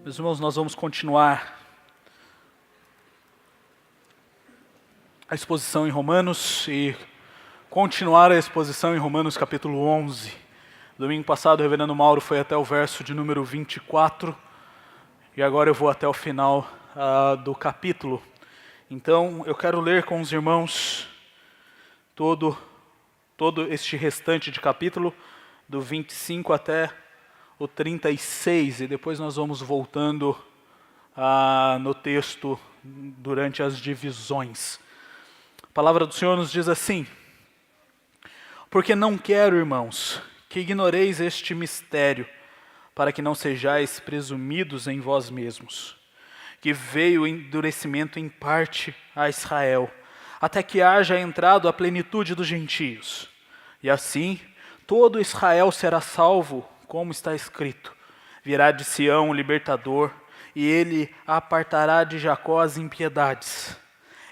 Meus irmãos, nós vamos continuar a exposição em Romanos e continuar a exposição em Romanos capítulo 11. Domingo passado o reverendo Mauro foi até o verso de número 24 e agora eu vou até o final do capítulo. Então eu quero ler com os irmãos todo este restante de capítulo, do 25 até o 36, e depois nós vamos voltando no texto durante as divisões. A palavra do Senhor nos diz assim: porque não quero, irmãos, que ignoreis este mistério, para que não sejais presumidos em vós mesmos, que veio o endurecimento em parte a Israel, até que haja entrado a plenitude dos gentios. E assim, todo Israel será salvo, como está escrito: virá de Sião o libertador, e ele apartará de Jacó as impiedades.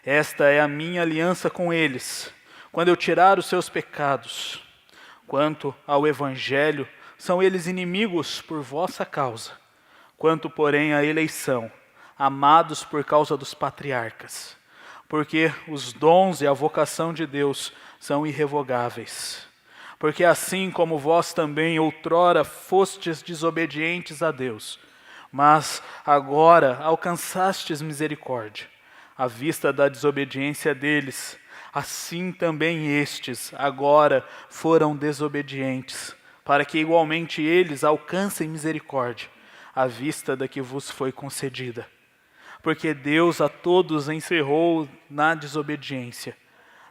Esta é a minha aliança com eles, quando eu tirar os seus pecados. Quanto ao evangelho, são eles inimigos por vossa causa. Quanto, porém, à eleição, amados por causa dos patriarcas. Porque os dons e a vocação de Deus são irrevogáveis. Porque assim como vós também outrora fostes desobedientes a Deus, mas agora alcançastes misericórdia, à vista da desobediência deles, assim também estes agora foram desobedientes, para que igualmente eles alcancem misericórdia, à vista da que vos foi concedida. Porque Deus a todos encerrou na desobediência,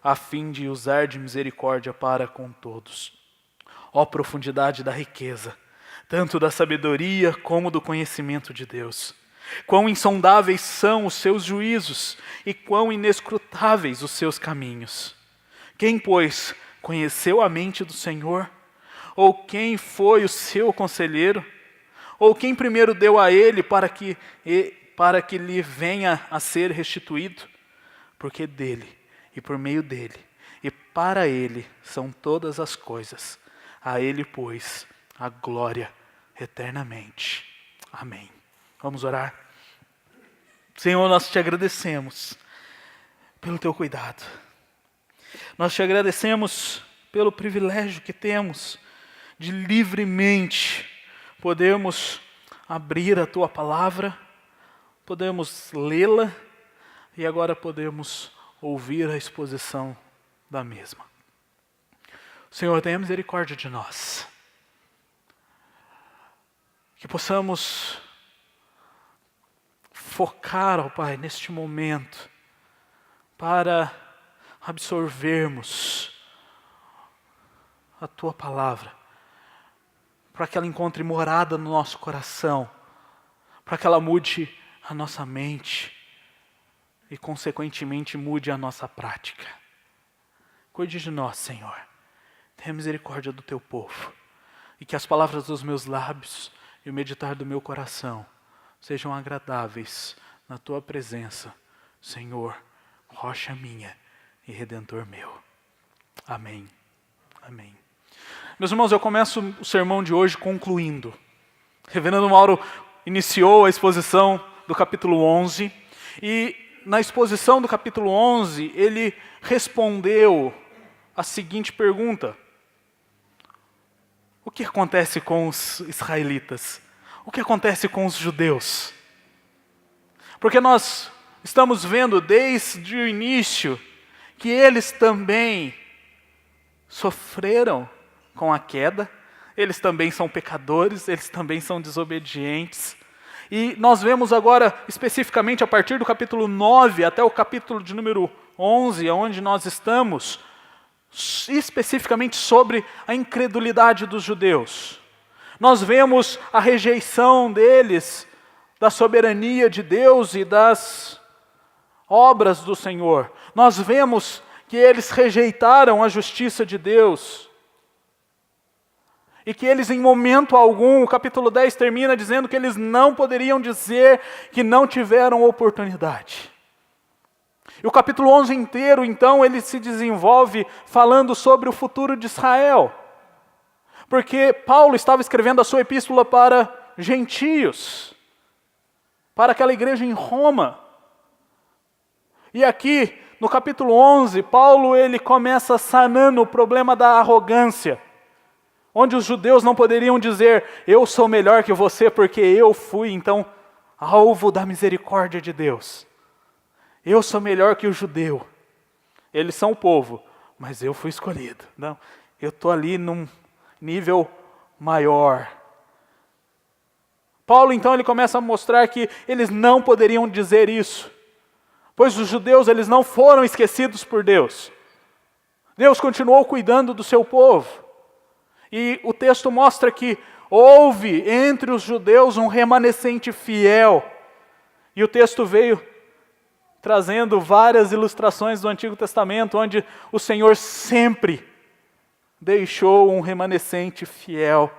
a fim de usar de misericórdia para com todos. Ó profundidade da riqueza, tanto da sabedoria como do conhecimento de Deus! Quão insondáveis são os seus juízos e quão inescrutáveis os seus caminhos! Quem, pois, conheceu a mente do Senhor? Ou quem foi o seu conselheiro? Ou quem primeiro deu a ele para que lhe venha a ser restituído? Porque dele, e por meio dele, e para ele são todas as coisas. A ele, pois, a glória eternamente. Amém. Vamos orar. Senhor, nós te agradecemos pelo teu cuidado. Nós te agradecemos pelo privilégio que temos de livremente podermos abrir a tua palavra, podemos lê-la e agora podemos ouvir a exposição da mesma. Senhor, tenha misericórdia de nós. Que possamos focar, ó Pai, neste momento, para absorvermos a tua palavra, para que ela encontre morada no nosso coração, para que ela mude a nossa mente e, consequentemente, mude a nossa prática. Cuide de nós, Senhor. Tenha misericórdia do teu povo, e que as palavras dos meus lábios e o meditar do meu coração sejam agradáveis na tua presença, Senhor, rocha minha e redentor meu. Amém. Amém. Meus irmãos, eu começo o sermão de hoje concluindo. O reverendo Mauro iniciou a exposição do capítulo 11 e na exposição do capítulo 11 ele respondeu a seguinte pergunta: o que acontece com os israelitas? O que acontece com os judeus? Porque nós estamos vendo desde o início que eles também sofreram com a queda, eles também são pecadores, eles também são desobedientes. E nós vemos agora, especificamente a partir do capítulo 9 até o capítulo de número 11, onde nós estamos, especificamente sobre a incredulidade dos judeus. Nós vemos a rejeição deles da soberania de Deus e das obras do Senhor. Nós vemos que eles rejeitaram a justiça de Deus. E que eles, em momento algum, o capítulo 10 termina dizendo que eles não poderiam dizer que não tiveram oportunidade. E o capítulo 11 inteiro, então, ele se desenvolve falando sobre o futuro de Israel. Porque Paulo estava escrevendo a sua epístola para gentios. para aquela igreja em Roma. E aqui, no capítulo 11, Paulo ele começa sanando o problema da arrogância, onde os judeus não poderiam dizer, eu sou melhor que você porque eu fui, então, alvo da misericórdia de Deus. Eu sou melhor que o judeu. Eles são o povo, mas eu fui escolhido. Não, eu estou ali num nível maior. Paulo, então, ele começa a mostrar que eles não poderiam dizer isso, pois os judeus, eles não foram esquecidos por Deus. Deus continuou cuidando do seu povo. E o texto mostra que houve entre os judeus um remanescente fiel. E o texto veio trazendo várias ilustrações do Antigo Testamento, onde o Senhor sempre deixou um remanescente fiel,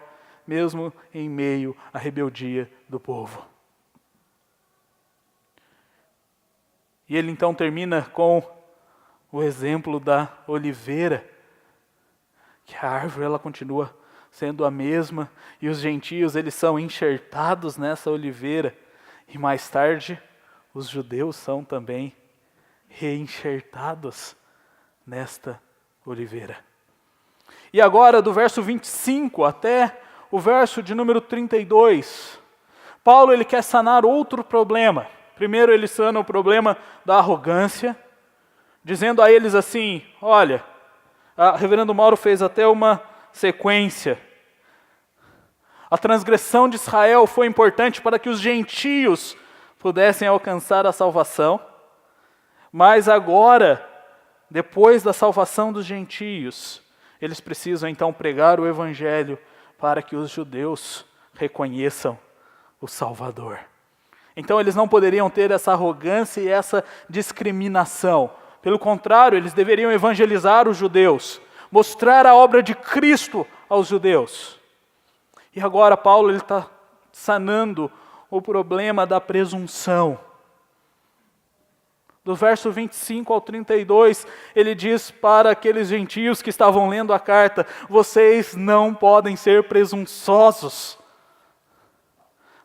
mesmo em meio à rebeldia do povo. E ele então termina com o exemplo da oliveira, que a árvore ela continua sendo a mesma, e os gentios eles são enxertados nessa oliveira, e mais tarde os judeus são também reenxertados nesta oliveira. E agora, do verso 25 até o verso de número 32, Paulo ele quer sanar outro problema. Primeiro ele sana o problema da arrogância, dizendo a eles assim, olha, a reverendo Mauro fez até uma sequência. A transgressão de Israel foi importante para que os gentios pudessem alcançar a salvação, mas agora, depois da salvação dos gentios, eles precisam então pregar o evangelho para que os judeus reconheçam o Salvador. Então eles não poderiam ter essa arrogância e essa discriminação. Pelo contrário, eles deveriam evangelizar os judeus, mostrar a obra de Cristo aos judeus. E agora Paulo está sanando o problema da presunção. Do verso 25 ao 32, ele diz para aqueles gentios que estavam lendo a carta, vocês não podem ser presunçosos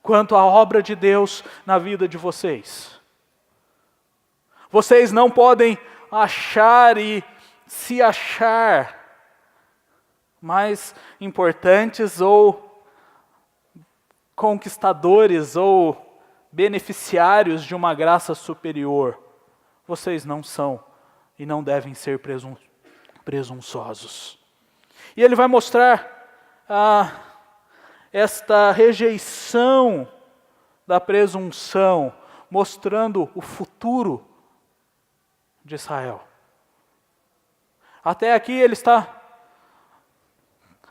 quanto à obra de Deus na vida de vocês. Vocês não podem achar e se achar mais importantes ou conquistadores ou beneficiários de uma graça superior. Vocês não são e não devem ser presunçosos. E ele vai mostrar esta rejeição da presunção, mostrando o futuro de Israel. Até aqui ele está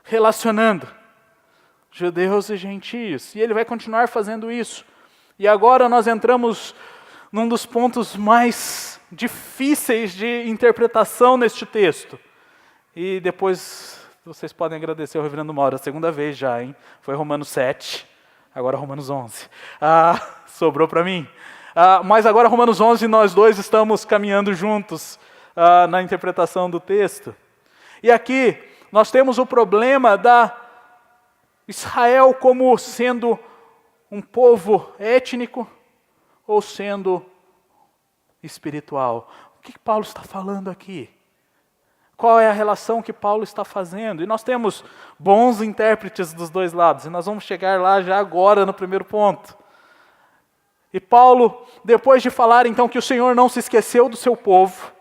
relacionando judeus e gentios, e ele vai continuar fazendo isso. E agora nós entramos num dos pontos mais difíceis de interpretação neste texto. E depois vocês podem agradecer ao reverendo Mauro, a segunda vez já, hein? Foi Romanos 7, agora Romanos 11. Sobrou para mim. Mas agora Romanos 11, nós dois estamos caminhando juntos na interpretação do texto. E aqui nós temos o problema da Israel como sendo um povo étnico ou sendo espiritual. O que Paulo está falando aqui? Qual é a relação que Paulo está fazendo? E nós temos bons intérpretes dos dois lados, e nós vamos chegar lá já agora no primeiro ponto. E Paulo, depois de falar então que o Senhor não se esqueceu do seu povo,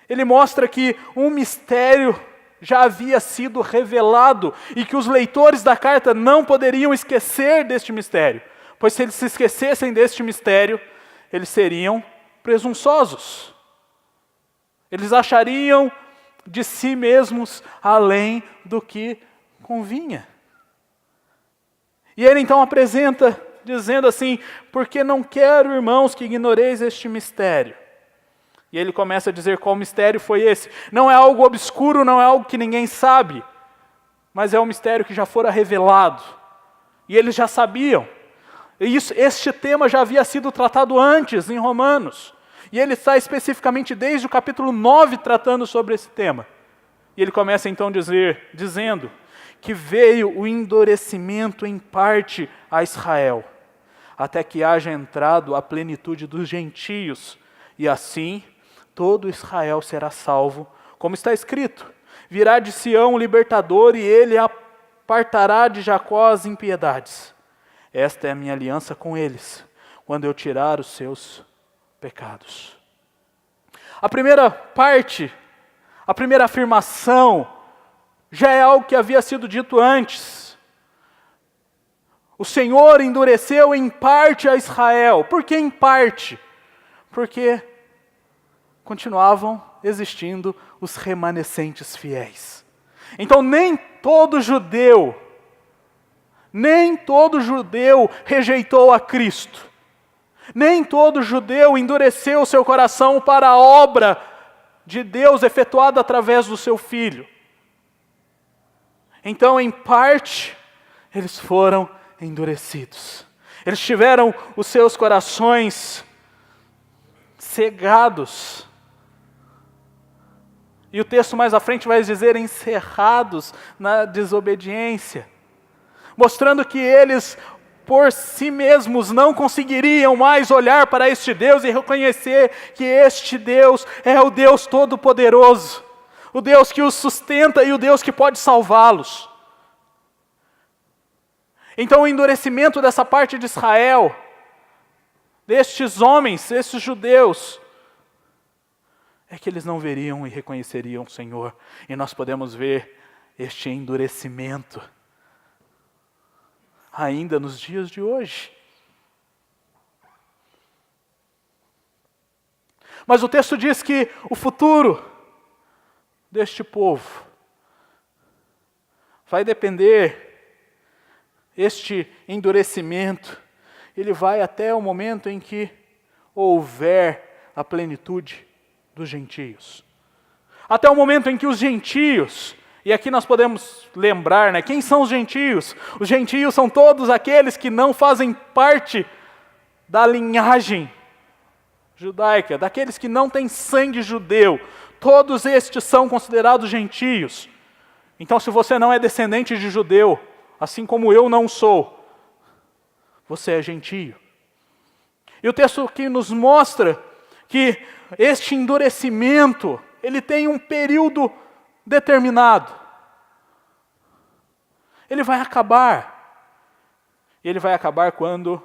ele mostra que um mistério já havia sido revelado e que os leitores da carta não poderiam esquecer deste mistério, pois se eles se esquecessem deste mistério, eles seriam presunçosos. Eles achariam de si mesmos além do que convinha. E ele então apresenta, dizendo assim, porque não quero, irmãos, que ignoreis este mistério. E ele começa a dizer qual mistério foi esse. Não é algo obscuro, não é algo que ninguém sabe, mas é um mistério que já fora revelado. E eles já sabiam. Este tema já havia sido tratado antes em Romanos. E ele está especificamente desde o capítulo 9 tratando sobre esse tema. E ele começa então dizendo que veio o endurecimento em parte a Israel, até que haja entrado a plenitude dos gentios, e assim todo Israel será salvo, como está escrito: virá de Sião o libertador, e ele apartará de Jacó as impiedades. Esta é a minha aliança com eles, quando eu tirar os seus pecados. A primeira parte, a primeira afirmação, já é algo que havia sido dito antes. O Senhor endureceu em parte a Israel. Por que em parte? Porque continuavam existindo os remanescentes fiéis. Então nem todo judeu rejeitou a Cristo. Nem todo judeu endureceu seu coração para a obra de Deus efetuada através do seu Filho. Então, em parte, eles foram endurecidos. Eles tiveram os seus corações cegados. E o texto mais à frente vai dizer encerrados na desobediência, mostrando que eles, por si mesmos, não conseguiriam mais olhar para este Deus e reconhecer que este Deus é o Deus Todo-Poderoso, o Deus que os sustenta e o Deus que pode salvá-los. Então o endurecimento dessa parte de Israel, destes homens, esses judeus, é que eles não veriam e reconheceriam o Senhor. E nós podemos ver este endurecimento ainda nos dias de hoje. Mas o texto diz que o futuro deste povo vai depender, este endurecimento, ele vai até o momento em que houver a plenitude dos gentios. Até o momento em que os gentios, e aqui nós podemos lembrar, quem são os gentios? Os gentios são todos aqueles que não fazem parte da linhagem judaica, daqueles que não têm sangue judeu. Todos estes são considerados gentios. Então, se você não é descendente de judeu, assim como eu não sou, você é gentio. E o texto aqui nos mostra que este endurecimento, ele tem um período determinado. Ele vai acabar. E ele vai acabar quando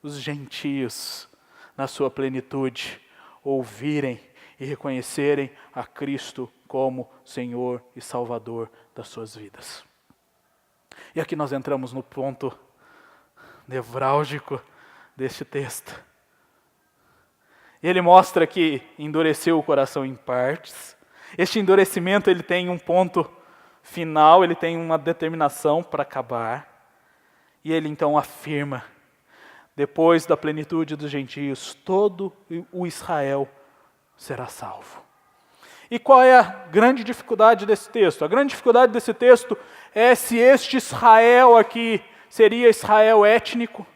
os gentios, na sua plenitude, ouvirem e reconhecerem a Cristo como Senhor e Salvador das suas vidas. E aqui nós entramos no ponto nevrálgico deste texto. Ele mostra que endureceu o coração em partes. Este endurecimento ele tem um ponto final, ele tem uma determinação para acabar. E ele então afirma, depois da plenitude dos gentios, todo o Israel será salvo. E qual é a grande dificuldade desse texto? A grande dificuldade desse texto é se este Israel aqui seria Israel étnico,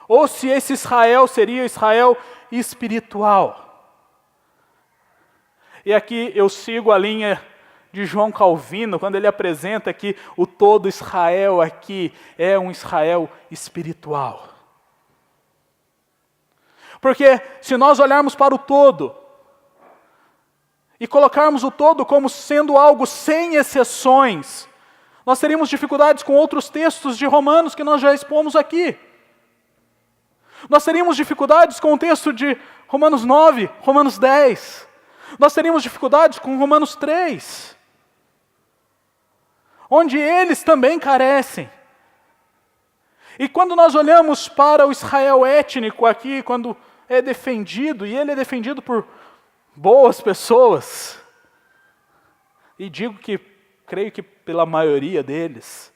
ou se esse Israel seria Israel espiritual. E aqui eu sigo a linha de João Calvino, quando ele apresenta que o todo Israel aqui é um Israel espiritual. Porque se nós olharmos para o todo, e colocarmos o todo como sendo algo sem exceções, nós teríamos dificuldades com outros textos de Romanos que nós já expomos aqui. Nós teríamos dificuldades com o texto de Romanos 9, Romanos 10. Nós teríamos dificuldades com Romanos 3, onde eles também carecem. E quando nós olhamos para o Israel étnico aqui, quando é defendido, e ele é defendido por boas pessoas, e digo que, creio que pela maioria deles,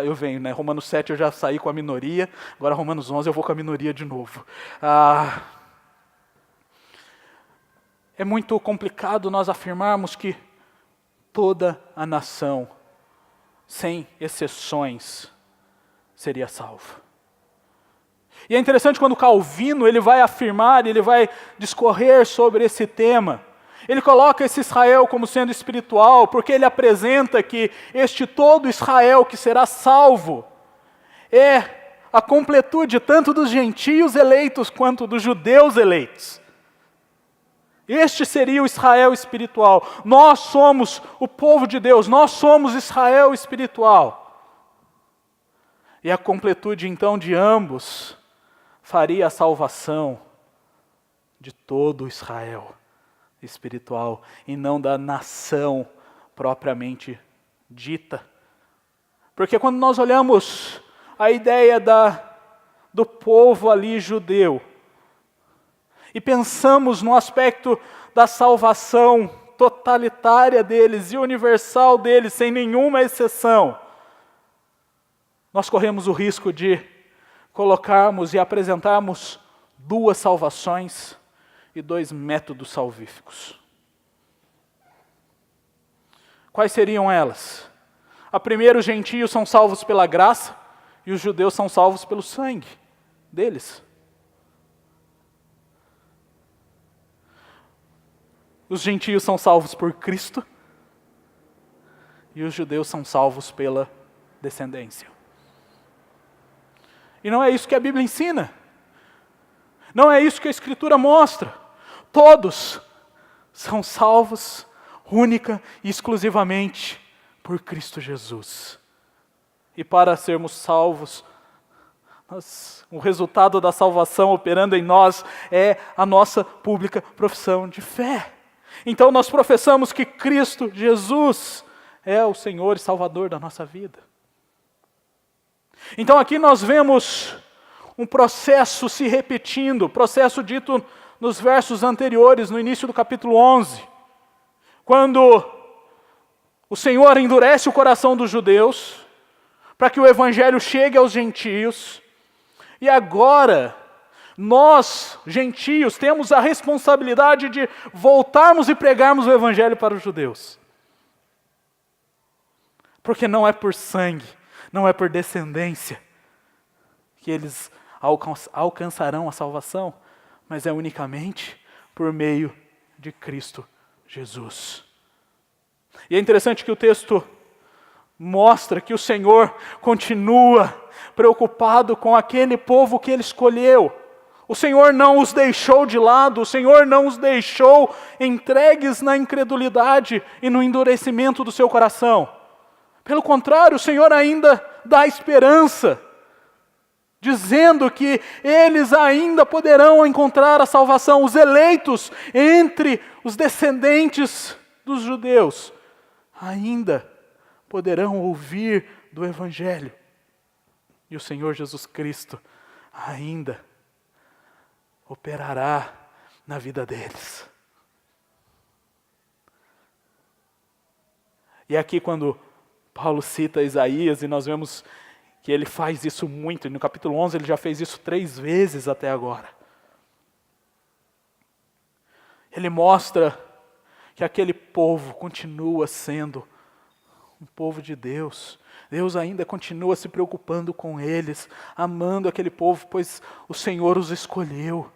eu venho, Romanos 7 eu já saí com a minoria, agora Romanos 11 eu vou com a minoria de novo. É muito complicado nós afirmarmos que toda a nação, sem exceções, seria salva. E é interessante quando Calvino ele vai afirmar, ele vai discorrer sobre esse tema. Ele coloca esse Israel como sendo espiritual, porque ele apresenta que este todo Israel que será salvo é a completude tanto dos gentios eleitos quanto dos judeus eleitos. Este seria o Israel espiritual. Nós somos o povo de Deus, nós somos Israel espiritual. E a completude então de ambos faria a salvação de todo Israel espiritual e não da nação propriamente dita. Porque quando nós olhamos a ideia do povo ali judeu, e pensamos no aspecto da salvação totalitária deles e universal deles, sem nenhuma exceção, nós corremos o risco de colocarmos e apresentarmos duas salvações e dois métodos salvíficos. Quais seriam elas? A primeira, os gentios são salvos pela graça e os judeus são salvos pelo sangue deles. Os gentios são salvos por Cristo e os judeus são salvos pela descendência. E não é isso que a Bíblia ensina. Não é isso que a Escritura mostra. Todos são salvos única e exclusivamente por Cristo Jesus. E para sermos salvos, o resultado da salvação operando em nós é a nossa pública profissão de fé. Então nós professamos que Cristo Jesus é o Senhor e Salvador da nossa vida. Então aqui nós vemos um processo se repetindo, processo dito nos versos anteriores, no início do capítulo 11, quando o Senhor endurece o coração dos judeus, para que o Evangelho chegue aos gentios, e agora nós, gentios, temos a responsabilidade de voltarmos e pregarmos o Evangelho para os judeus. Porque não é por sangue, não é por descendência que eles alcançarão a salvação, mas é unicamente por meio de Cristo Jesus. E é interessante que o texto mostra que o Senhor continua preocupado com aquele povo que Ele escolheu. O Senhor não os deixou de lado, o Senhor não os deixou entregues na incredulidade e no endurecimento do seu coração. Pelo contrário, o Senhor ainda dá esperança, dizendo que eles ainda poderão encontrar a salvação, os eleitos entre os descendentes dos judeus, ainda poderão ouvir do Evangelho. E o Senhor Jesus Cristo ainda operará na vida deles. E aqui quando Paulo cita Isaías, e nós vemos que ele faz isso muito, e no capítulo 11 ele já fez isso 3 vezes até agora. Ele mostra que aquele povo continua sendo um povo de Deus. Deus ainda continua se preocupando com eles, amando aquele povo, pois o Senhor os escolheu.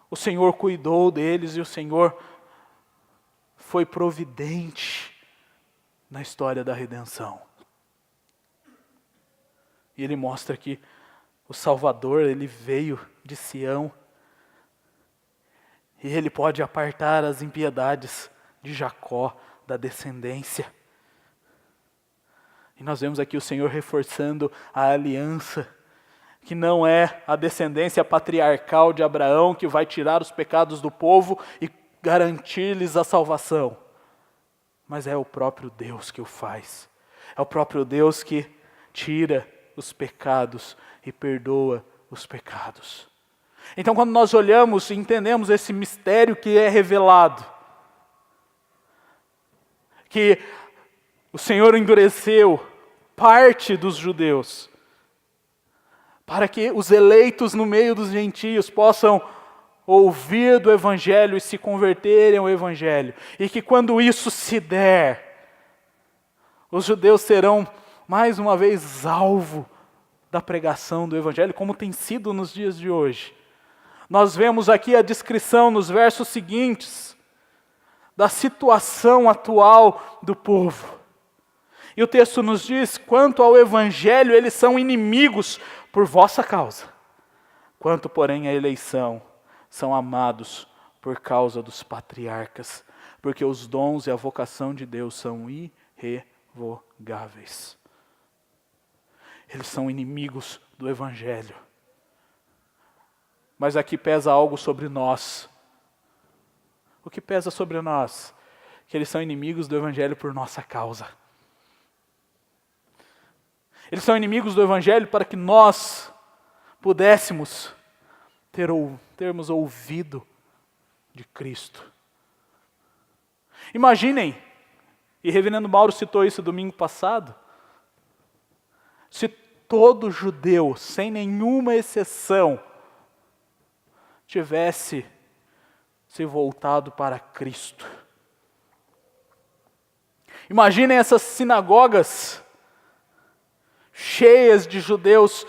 O Senhor cuidou deles e o Senhor foi providente na história da redenção. E ele mostra que o Salvador, ele veio de Sião e ele pode apartar as impiedades de Jacó, da descendência. E nós vemos aqui o Senhor reforçando a aliança, que não é a descendência patriarcal de Abraão que vai tirar os pecados do povo e garantir-lhes a salvação, mas é o próprio Deus que o faz. É o próprio Deus que tira os pecados e perdoa os pecados. Então, quando nós olhamos e entendemos esse mistério que é revelado, que o Senhor endureceu parte dos judeus, para que os eleitos no meio dos gentios possam ouvir do Evangelho e se converterem ao Evangelho. E que quando isso se der, os judeus serão mais uma vez alvo da pregação do Evangelho, como tem sido nos dias de hoje. Nós vemos aqui a descrição nos versos seguintes da situação atual do povo. E o texto nos diz, quanto ao Evangelho, eles são inimigos por vossa causa, quanto, porém, a eleição são amados por causa dos patriarcas, porque os dons e a vocação de Deus são irrevogáveis. Eles são inimigos do Evangelho. Mas aqui pesa algo sobre nós. O que pesa sobre nós? Que eles são inimigos do Evangelho por nossa causa. Eles são inimigos do Evangelho para que nós pudéssemos termos ouvido de Cristo. Imaginem, e reverendo Mauro citou isso domingo passado, se todo judeu, sem nenhuma exceção, tivesse se voltado para Cristo. Imaginem essas sinagogas cheias de judeus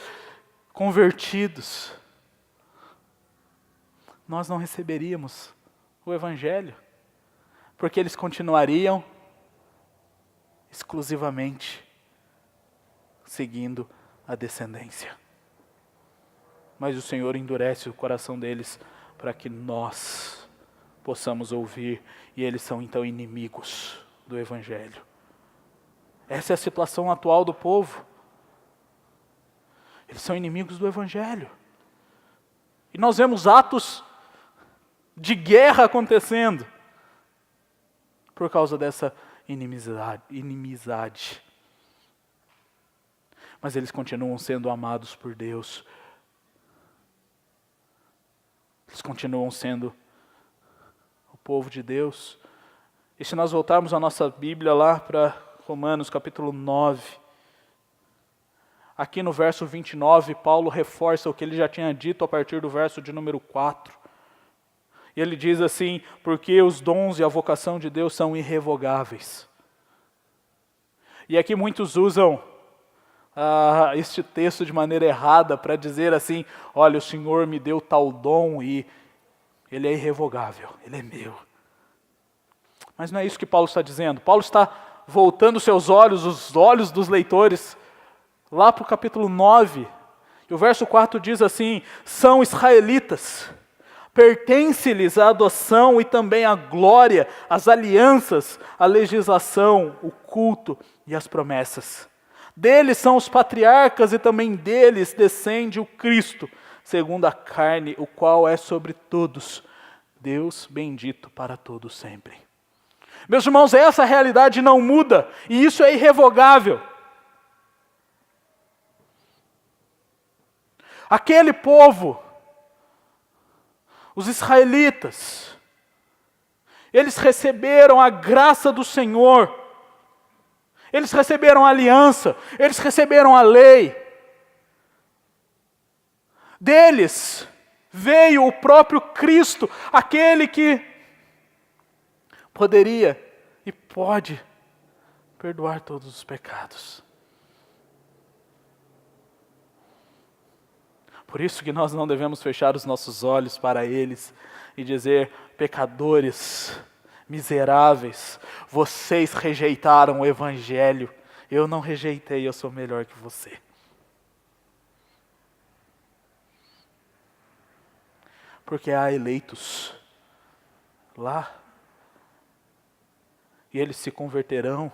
convertidos. Nós não receberíamos o Evangelho, porque eles continuariam exclusivamente seguindo a descendência. Mas o Senhor endurece o coração deles para que nós possamos ouvir, e eles são então inimigos do Evangelho. Essa é a situação atual do povo. Eles são inimigos do Evangelho. E nós vemos atos de guerra acontecendo por causa dessa inimizade. Mas eles continuam sendo amados por Deus. Eles continuam sendo o povo de Deus. E se nós voltarmos a nossa Bíblia lá para Romanos capítulo 9, aqui no verso 29, Paulo reforça o que ele já tinha dito a partir do verso de número 4. E ele diz assim: porque os dons e a vocação de Deus são irrevogáveis. E aqui muitos usam este texto de maneira errada para dizer assim: olha, o Senhor me deu tal dom e ele é irrevogável, ele é meu. Mas não é isso que Paulo está dizendo. Paulo está voltando seus olhos, os olhos dos leitores, lá para o capítulo 9. E o verso 4 diz assim: são israelitas, pertence-lhes a adoção e também a glória, as alianças, a legislação, o culto e as promessas. Deles são os patriarcas e também deles descende o Cristo, segundo a carne, o qual é sobre todos, Deus bendito para todos sempre. Meus irmãos, essa realidade não muda e isso é irrevogável. Aquele povo, os israelitas, eles receberam a graça do Senhor, eles receberam a aliança, eles receberam a lei. Deles veio o próprio Cristo, aquele que poderia e pode perdoar todos os pecados. Por isso que nós não devemos fechar os nossos olhos para eles e dizer: pecadores, miseráveis, vocês rejeitaram o Evangelho, eu não rejeitei, eu sou melhor que você. Porque há eleitos lá, e eles se converterão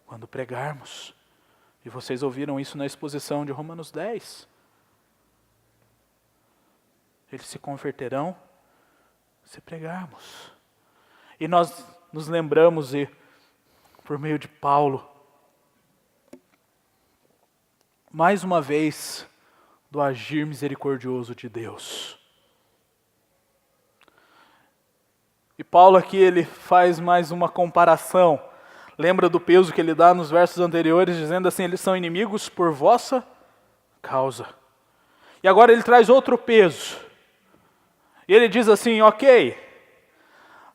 quando pregarmos. E vocês ouviram isso na exposição de Romanos 10. Eles se converterão se pregarmos. E nós nos lembramos, e por meio de Paulo, mais uma vez, do agir misericordioso de Deus. E Paulo aqui ele faz mais uma comparação. Lembra do peso que ele dá nos versos anteriores, dizendo assim: eles são inimigos por vossa causa. E agora ele traz outro peso. E ele diz assim: ok,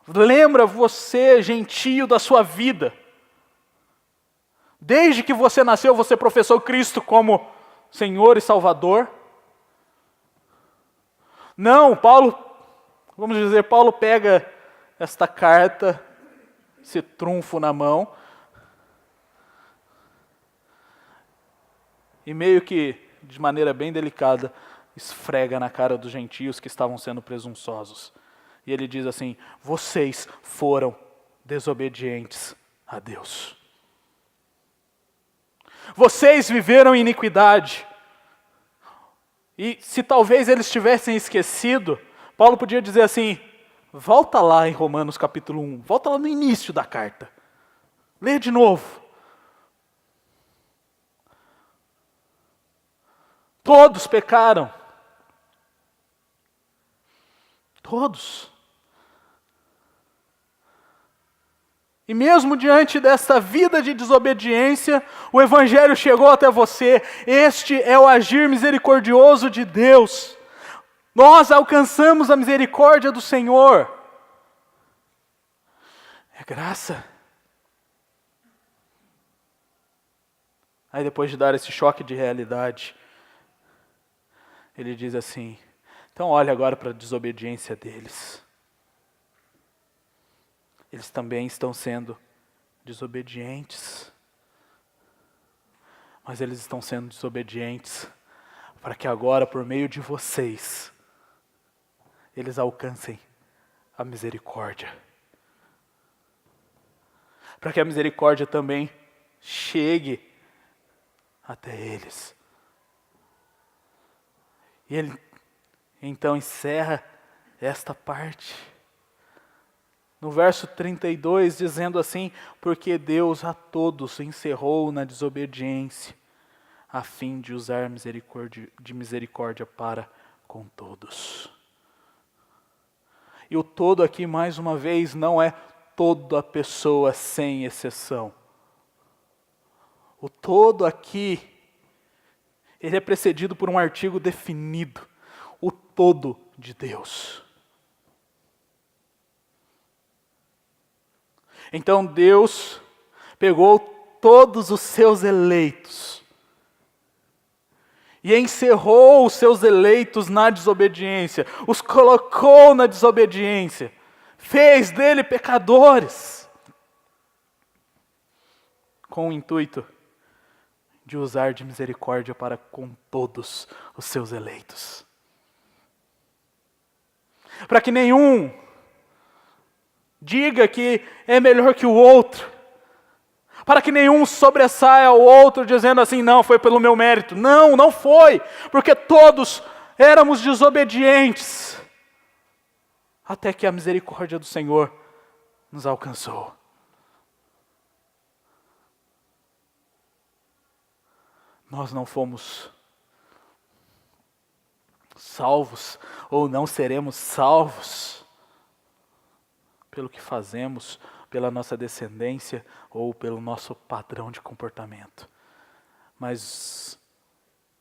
lembra você, gentio, da sua vida. Desde que você nasceu, você professou Cristo como Senhor e Salvador. Não, Paulo pega esta carta, esse trunfo na mão, e meio que, de maneira bem delicada, esfrega na cara dos gentios que estavam sendo presunçosos. E ele diz assim: vocês foram desobedientes a Deus. Vocês viveram em iniquidade. E se talvez eles tivessem esquecido, Paulo podia dizer assim: volta lá em Romanos capítulo 1, volta lá no início da carta. Lê de novo. Todos pecaram. Todos. E mesmo diante dessa vida de desobediência, o Evangelho chegou até você. Este é o agir misericordioso de Deus. Nós alcançamos a misericórdia do Senhor. É graça. Aí depois de dar esse choque de realidade, ele diz assim: então olhe agora para a desobediência deles. Eles também estão sendo desobedientes. Mas eles estão sendo desobedientes para que agora, por meio de vocês, eles alcancem a misericórdia. Para que a misericórdia também chegue até eles. E ele então encerra esta parte no verso 32, dizendo assim: porque Deus a todos encerrou na desobediência, a fim de usar misericórdia para com todos. E o todo aqui, mais uma vez, não é toda pessoa sem exceção. O todo aqui, ele é precedido por um artigo definido: o todo de Deus. Então Deus pegou todos os seus eleitos e encerrou os seus eleitos na desobediência, os colocou na desobediência, fez dele pecadores, com o intuito de usar de misericórdia para com todos os seus eleitos. Para que nenhum diga que é melhor que o outro, para que nenhum sobressaia ao outro dizendo assim: não, foi pelo meu mérito. Não, não foi, porque todos éramos desobedientes, até que a misericórdia do Senhor nos alcançou. Nós não fomos salvos, ou não seremos salvos, pelo que fazemos, pela nossa descendência ou pelo nosso padrão de comportamento, mas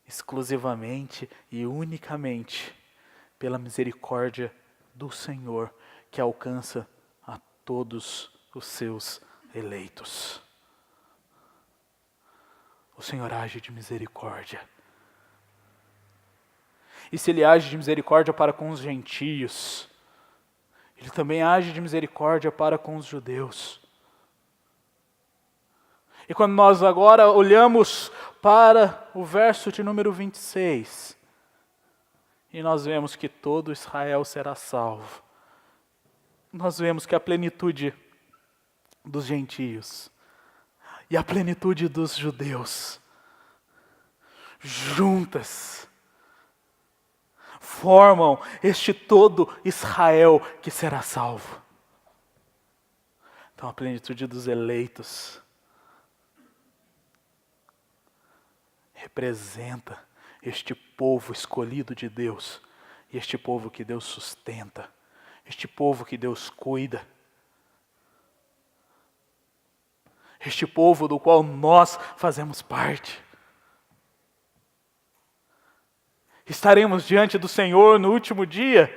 exclusivamente e unicamente pela misericórdia do Senhor, que alcança a todos os seus eleitos. O Senhor age de misericórdia. E se Ele age de misericórdia para com os gentios, Ele também age de misericórdia para com os judeus. E quando nós agora olhamos para o verso de número 26, e nós vemos que todo Israel será salvo, nós vemos que a plenitude dos gentios e a plenitude dos judeus, juntas, formam este todo Israel que será salvo. Então a plenitude dos eleitos representa este povo escolhido de Deus, e este povo que Deus sustenta, este povo que Deus cuida, este povo do qual nós fazemos parte. Estaremos diante do Senhor no último dia.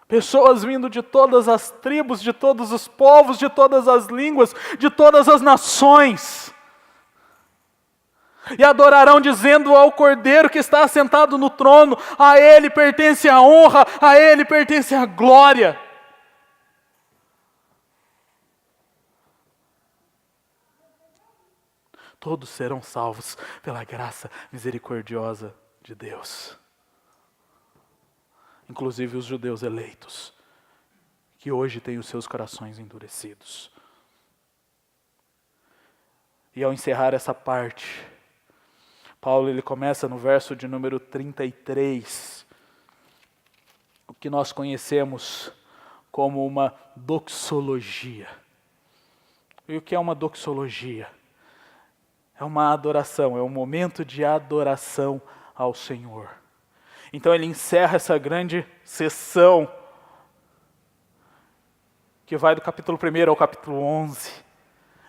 Pessoas vindo de todas as tribos, de todos os povos, de todas as línguas, de todas as nações. E adorarão dizendo ao Cordeiro que está assentado no trono: a Ele pertence a honra, a Ele pertence a glória. todos serão salvos pela graça misericordiosa de Deus. Inclusive os judeus eleitos, que hoje têm os seus corações endurecidos. E ao encerrar essa parte, Paulo ele começa no verso de número 33, o que nós conhecemos como uma doxologia. E o que é uma doxologia? É uma adoração, é um momento de adoração ao Senhor. Então ele encerra essa grande sessão, que vai do capítulo 1 ao capítulo 11,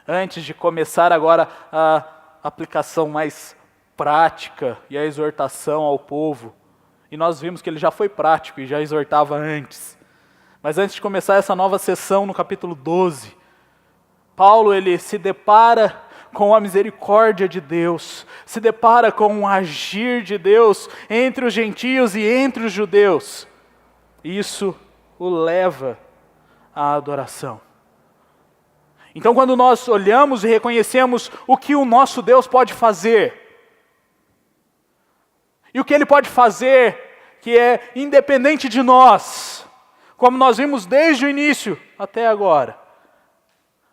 antes de começar agora a aplicação mais prática e a exortação ao povo. E nós vimos que ele já foi prático e já exortava antes. Mas antes de começar essa nova sessão no capítulo 12, Paulo ele se depara com a misericórdia de Deus, se depara com o agir de Deus entre os gentios e entre os judeus. Isso o leva à adoração. Então, quando nós olhamos e reconhecemos o que o nosso Deus pode fazer, e o que Ele pode fazer, que é independente de nós, como nós vimos desde o início até agora,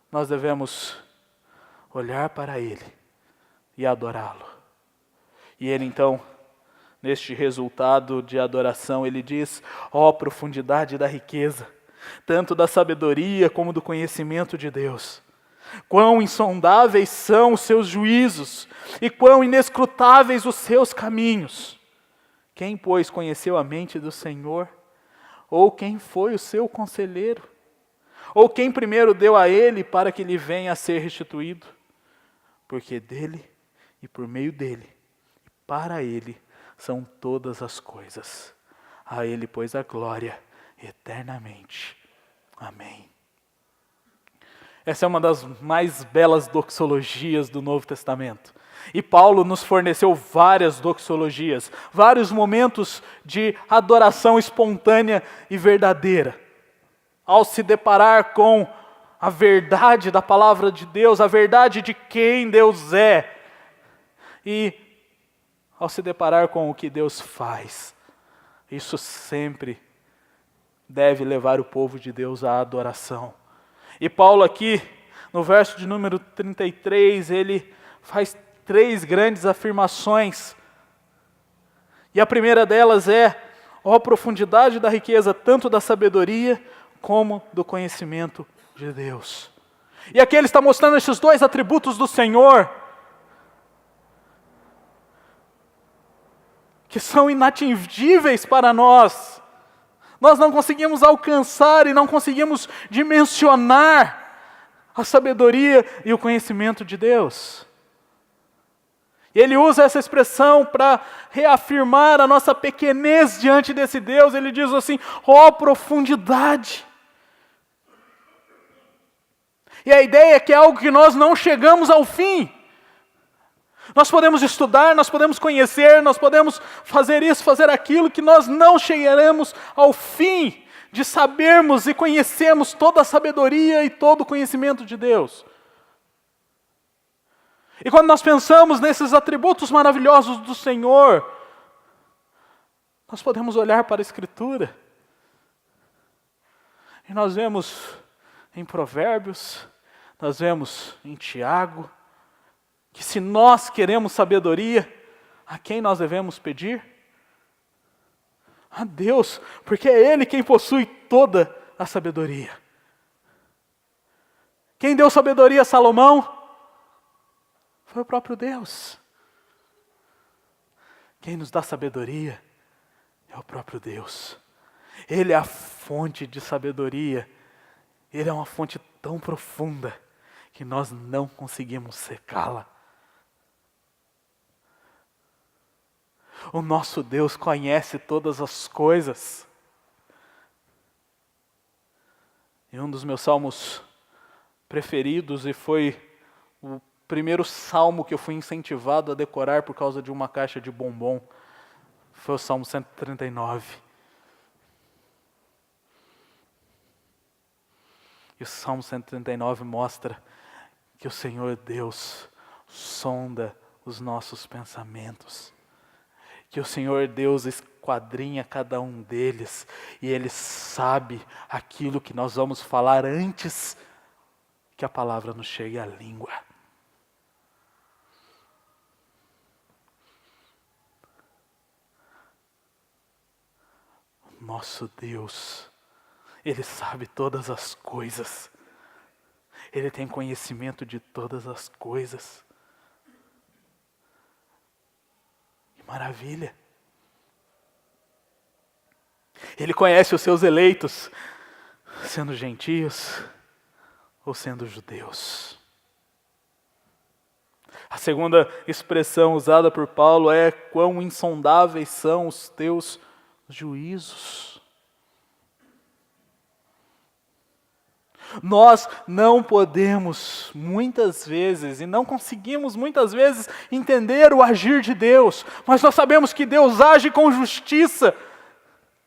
nós devemos olhar para Ele e adorá-lo. E Ele então, neste resultado de adoração, Ele diz: ó profundidade da riqueza, tanto da sabedoria como do conhecimento de Deus. Quão insondáveis são os seus juízos, e quão inescrutáveis os seus caminhos. Quem, pois, conheceu a mente do Senhor? Ou quem foi o seu conselheiro? Ou quem primeiro deu a ele para que lhe venha a ser restituído? Porque dele, e por meio dele, e para ele, são todas as coisas. A ele, pois, a glória eternamente. Amém. Essa é uma das mais belas doxologias do Novo Testamento. E Paulo nos forneceu várias doxologias, vários momentos de adoração espontânea e verdadeira. Ao se deparar com a verdade da palavra de Deus, a verdade de quem Deus é, e ao se deparar com o que Deus faz, isso sempre deve levar o povo de Deus à adoração. E Paulo aqui, no verso de número 33, ele faz 3 grandes afirmações. E a primeira delas é: ó profundidade da riqueza, tanto da sabedoria como do conhecimento de Deus. E aqui ele está mostrando esses 2 atributos do Senhor, que são inatingíveis para nós. Nós não conseguimos alcançar e não conseguimos dimensionar a sabedoria e o conhecimento de Deus. E ele usa essa expressão para reafirmar a nossa pequenez diante desse Deus. Ele diz assim: ó profundidade. E a ideia é que é algo que nós não chegamos ao fim. Nós podemos estudar, nós podemos conhecer, nós podemos fazer isso, fazer aquilo, que nós não chegaremos ao fim de sabermos e conhecermos toda a sabedoria e todo o conhecimento de Deus. E quando nós pensamos nesses atributos maravilhosos do Senhor, nós podemos olhar para a Escritura e nós vemos em Provérbios, nós vemos em Tiago, que se nós queremos sabedoria, a quem nós devemos pedir? A Deus, porque é Ele quem possui toda a sabedoria. Quem deu sabedoria a Salomão? Foi o próprio Deus. Quem nos dá sabedoria é o próprio Deus. Ele é a fonte de sabedoria. Ele é uma fonte tão profunda que nós não conseguimos secá-la. O nosso Deus conhece todas as coisas. E um dos meus salmos preferidos, e foi o primeiro salmo que eu fui incentivado a decorar por causa de uma caixa de bombom, foi o Salmo 139. E o Salmo 139 mostra que o Senhor Deus sonda os nossos pensamentos, que o Senhor Deus esquadrinha cada um deles, e Ele sabe aquilo que nós vamos falar antes que a palavra nos chegue à língua. Nosso Deus, Ele sabe todas as coisas, Ele tem conhecimento de todas as coisas. Que maravilha! Ele conhece os seus eleitos, sendo gentios ou sendo judeus. A segunda expressão usada por Paulo é: quão insondáveis são os teus juízos. Nós não podemos muitas vezes, e não conseguimos muitas vezes, entender o agir de Deus, mas nós sabemos que Deus age com justiça,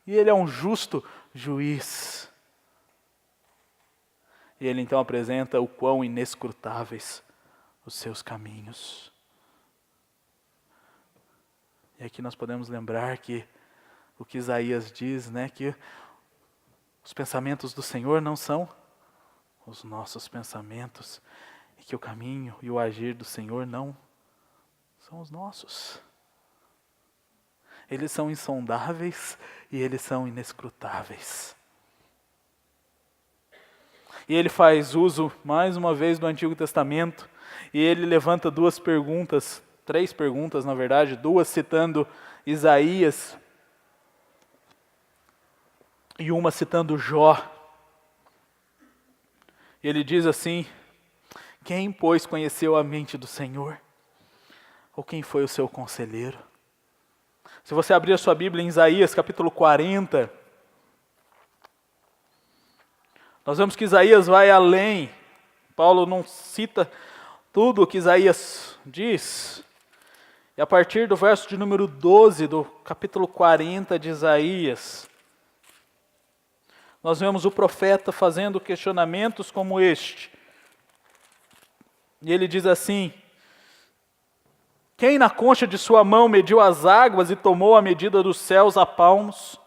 e Ele é um justo juiz. E Ele então apresenta o quão inescrutáveis os seus caminhos. E aqui nós podemos lembrar que o que Isaías diz, que os pensamentos do Senhor não são os nossos pensamentos, e que o caminho e o agir do Senhor não são os nossos. Eles são insondáveis e eles são inescrutáveis. E ele faz uso, mais uma vez, do Antigo Testamento, e ele levanta três perguntas na verdade, duas citando Isaías, e uma citando Jó. E ele diz assim: quem, pois, conheceu a mente do Senhor? Ou quem foi o seu conselheiro? Se você abrir a sua Bíblia em Isaías capítulo 40, nós vemos que Isaías vai além. Paulo não cita tudo o que Isaías diz. E a partir do verso de número 12 do capítulo 40 de Isaías, nós vemos o profeta fazendo questionamentos como este. E ele diz assim: quem na concha de sua mão mediu as águas e tomou a medida dos céus a palmos?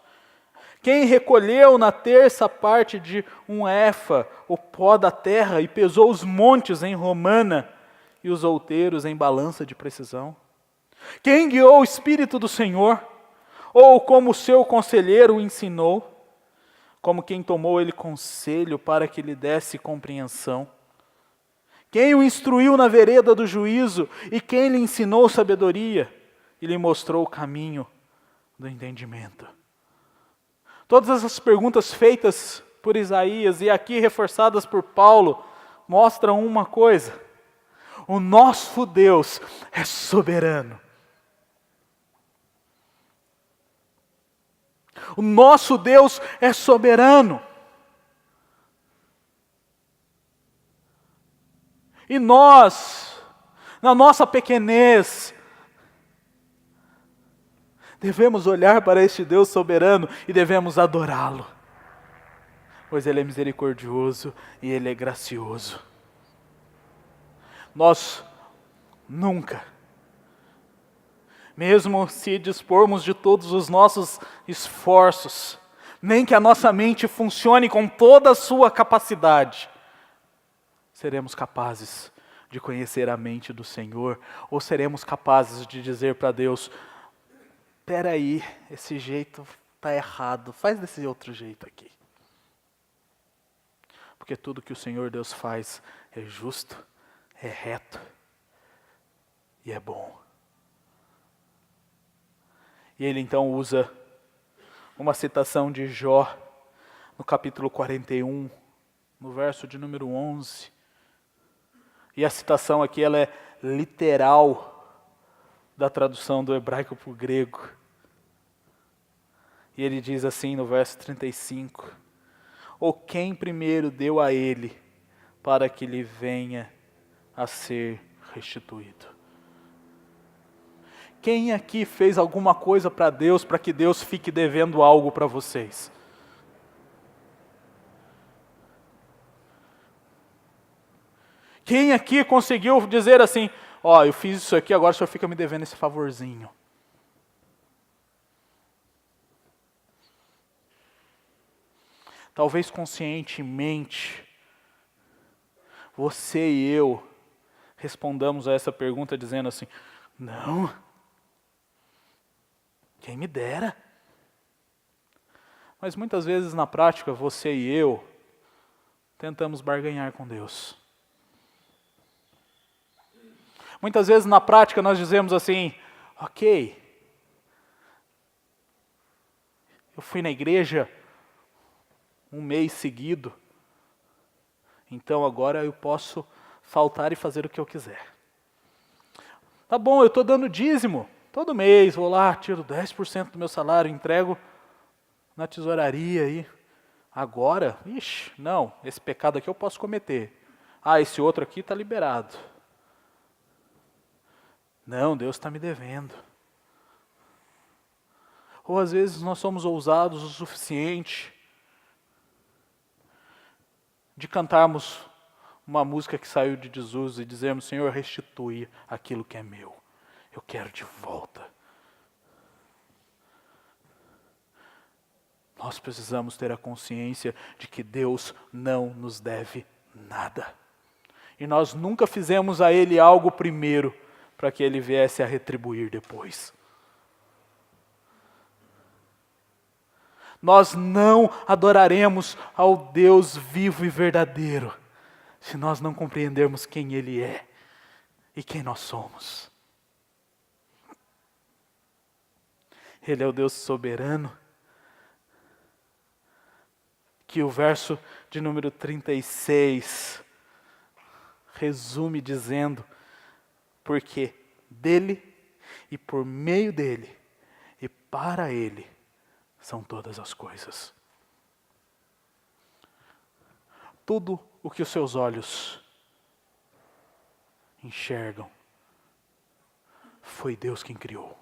Quem recolheu na terça parte de um éfa o pó da terra e pesou os montes em romana e os outeiros em balança de precisão? Quem guiou o Espírito do Senhor? Ou como seu conselheiro o ensinou? Como quem tomou ele conselho para que lhe desse compreensão? Quem o instruiu na vereda do juízo e quem lhe ensinou sabedoria e lhe mostrou o caminho do entendimento? Todas essas perguntas feitas por Isaías e aqui reforçadas por Paulo mostram uma coisa: o nosso Deus é soberano. O nosso Deus é soberano. E nós, na nossa pequenez, devemos olhar para este Deus soberano e devemos adorá-lo, pois Ele é misericordioso e Ele é gracioso. Nós nunca, mesmo se dispormos de todos os nossos esforços, nem que a nossa mente funcione com toda a sua capacidade, seremos capazes de conhecer a mente do Senhor, ou seremos capazes de dizer para Deus: espera aí, esse jeito está errado, faz desse outro jeito aqui. Porque tudo que o Senhor Deus faz é justo, é reto e é bom. E ele então usa uma citação de Jó, no capítulo 41, no verso de número 11. E a citação aqui ela é literal da tradução do hebraico para o grego. E ele diz assim no verso 35: ou quem primeiro deu a ele para que lhe venha a ser restituído? Quem aqui fez alguma coisa para Deus, para que Deus fique devendo algo para vocês? Quem aqui conseguiu dizer assim: ó, eu fiz isso aqui, agora o senhor fica me devendo esse favorzinho. Talvez conscientemente, você e eu respondamos a essa pergunta dizendo assim, não, quem me dera. Mas muitas vezes na prática, você e eu tentamos barganhar com Deus. Muitas vezes na prática nós dizemos assim, ok, eu fui na igreja um mês seguido, então agora eu posso faltar e fazer o que eu quiser. Tá bom, eu estou dando dízimo, todo mês vou lá, tiro 10% do meu salário, entrego na tesouraria aí. Agora, não, esse pecado aqui eu posso cometer. Ah, esse outro aqui está liberado. Não, Deus está me devendo. Ou às vezes nós somos ousados o suficiente de cantarmos uma música que saiu de Jesus e dizermos, Senhor, restitui aquilo que é meu. Eu quero de volta. Nós precisamos ter a consciência de que Deus não nos deve nada. E nós nunca fizemos a Ele algo primeiro, para que Ele viesse a retribuir depois. Nós não adoraremos ao Deus vivo e verdadeiro, se nós não compreendermos quem Ele é e quem nós somos. Ele é o Deus soberano, que o verso de número 36 resume dizendo, porque dele e por meio dele e para ele são todas as coisas. Tudo o que os seus olhos enxergam foi Deus quem criou.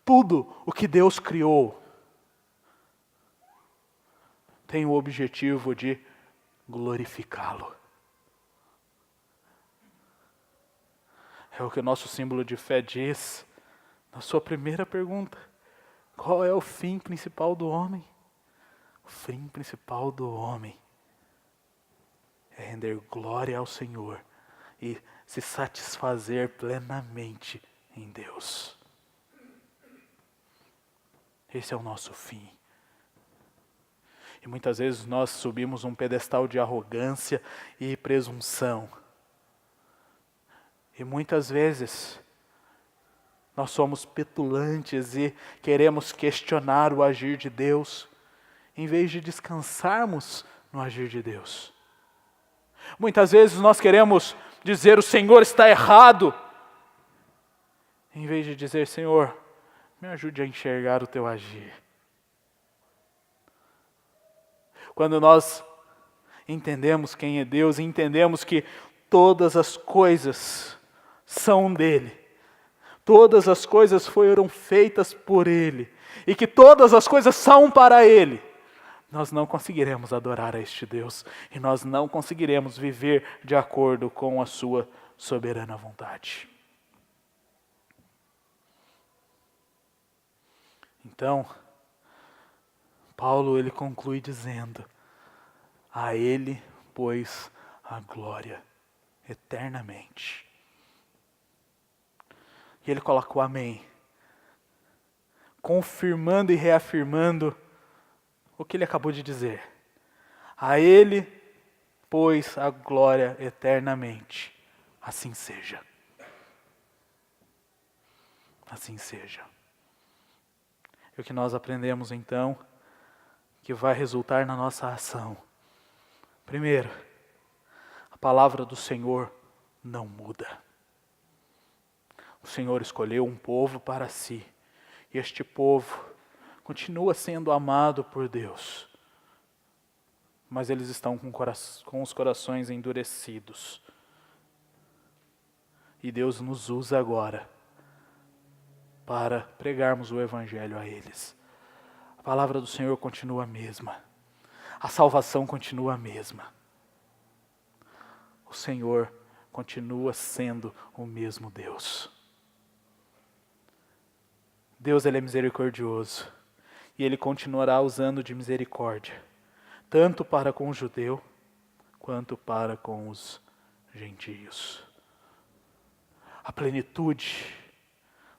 Tudo o que Deus criou tem o objetivo de glorificá-lo. É o que o nosso símbolo de fé diz na sua primeira pergunta. Qual é o fim principal do homem? O fim principal do homem é render glória ao Senhor e se satisfazer plenamente em Deus. Esse é o nosso fim. E muitas vezes nós subimos um pedestal de arrogância e presunção. E muitas vezes nós somos petulantes e queremos questionar o agir de Deus, em vez de descansarmos no agir de Deus. Muitas vezes nós queremos dizer, o Senhor está errado, em vez de dizer, Senhor, me ajude a enxergar o teu agir. Quando nós entendemos quem é Deus e entendemos que todas as coisas são dele, todas as coisas foram feitas por ele, e que todas as coisas são para ele, nós não conseguiremos adorar a este Deus, e nós não conseguiremos viver de acordo com a sua soberana vontade. Então, Paulo ele conclui dizendo, a ele, pois, a glória eternamente. E ele coloca o amém, confirmando e reafirmando o que ele acabou de dizer. A ele, pois, a glória eternamente. Assim seja. Assim seja. E o que nós aprendemos então, que vai resultar na nossa ação. Primeiro, a palavra do Senhor não muda. O Senhor escolheu um povo para si, e este povo continua sendo amado por Deus, mas eles estão com os corações endurecidos. E Deus nos usa agora para pregarmos o Evangelho a eles. A palavra do Senhor continua a mesma. A salvação continua a mesma. o Senhor continua sendo o mesmo Deus. Deus, Ele é misericordioso e Ele continuará usando de misericórdia, tanto para com o judeu, quanto para com os gentios. A plenitude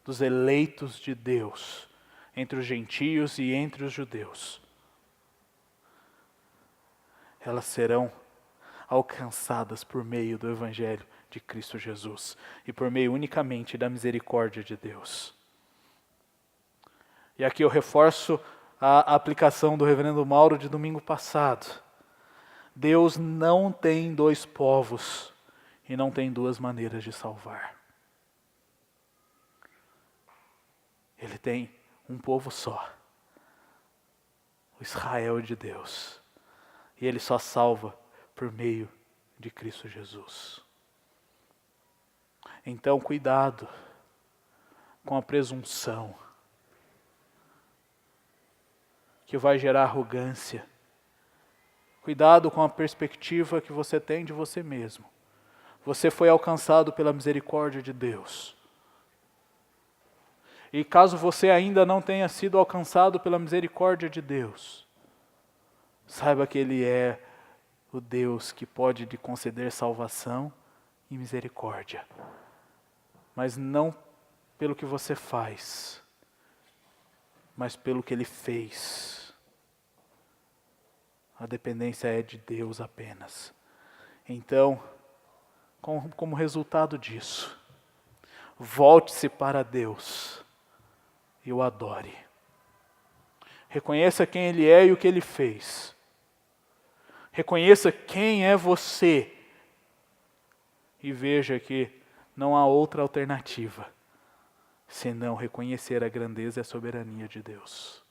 dos eleitos de Deus entre os gentios e entre os judeus, elas serão alcançadas por meio do Evangelho de Cristo Jesus e por meio unicamente da misericórdia de Deus. E aqui eu reforço a aplicação do reverendo Mauro de domingo passado. Deus não tem dois povos e não tem duas maneiras de salvar. Ele tem um povo só, o Israel de Deus. E Ele só salva por meio de Cristo Jesus. Então, cuidado com a presunção que vai gerar arrogância. Cuidado com a perspectiva que você tem de você mesmo. Você foi alcançado pela misericórdia de Deus. E caso você ainda não tenha sido alcançado pela misericórdia de Deus, saiba que Ele é o Deus que pode lhe conceder salvação e misericórdia. Mas não pelo que você faz, mas pelo que Ele fez. A dependência é de Deus apenas. Então, como resultado disso, volte-se para Deus e o adore. Reconheça quem Ele é e o que Ele fez. Reconheça quem é você e veja que não há outra alternativa senão reconhecer a grandeza e a soberania de Deus.